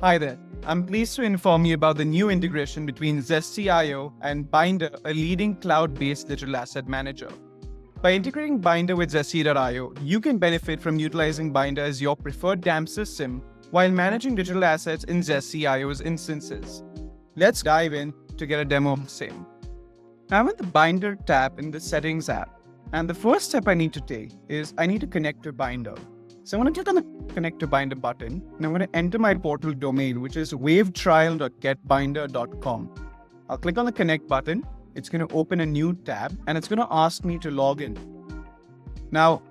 Hi there. I'm pleased to inform you about the new integration between Zesty.io and Bynder, a leading cloud-based digital asset manager. By integrating Bynder with Zesty.io, you can benefit from utilizing Bynder as your preferred DAM system while managing digital assets in Zesty.io's instances. Let's dive in to get a demo of the same. I'm in the Bynder tab in the Settings app, and the first step I need to take is I need to connect to Bynder. So I'm going to click on the Connect to Bynder button, and I'm going to enter my portal domain, which is wavetrial.getbynder.com. I'll click on the Connect button. It's going to open a new tab, and it's going to ask me to log in. Now,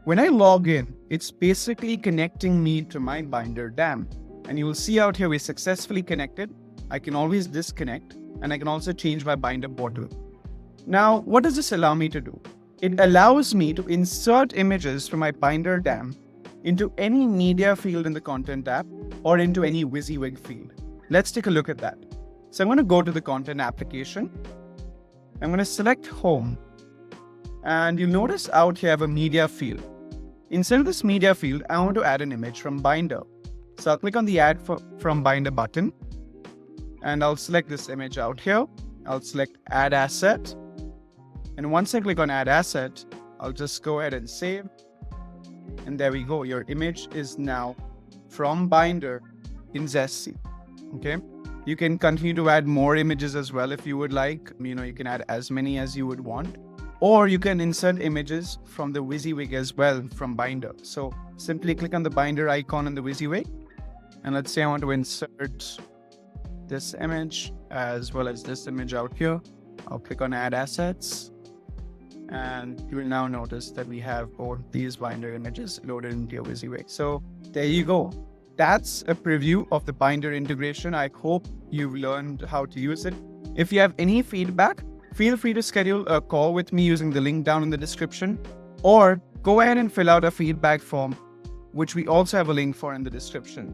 when I log in, it's basically connecting me to my Bynder DAM. And you will see out here, we're successfully connected. I can always disconnect, and I can also change my Bynder portal. Now, what does this allow me to do? It allows me to insert images from my Bynder DAM into any media field in the Content app or into any WYSIWYG field. Let's take a look at that. So I'm going to go to the Content application. I'm going to select Home. And you'll notice out here I have a media field. Inside of this media field, I want to add an image from Bynder. So I'll click on the Add from Bynder button. And I'll select this image out here. I'll select Add Asset. And once I click on Add Asset, I'll just go ahead and save. And there we go. Your image is now from Bynder in Zesty. Okay. You can continue to add more images as well if you would like. You can add as many as you would want. Or you can insert images from the WYSIWYG as well from Bynder. So simply click on the Bynder icon in the WYSIWYG. And let's say I want to insert this image as well as this image out here. I'll click on Add Assets. And you will now notice that we have both these Bynder images loaded into your WYSIWYG. So there you go. That's a preview of the Bynder integration. I hope you've learned how to use it. If you have any feedback, feel free to schedule a call with me using the link down in the description, or go ahead and fill out a feedback form, which we also have a link for in the description.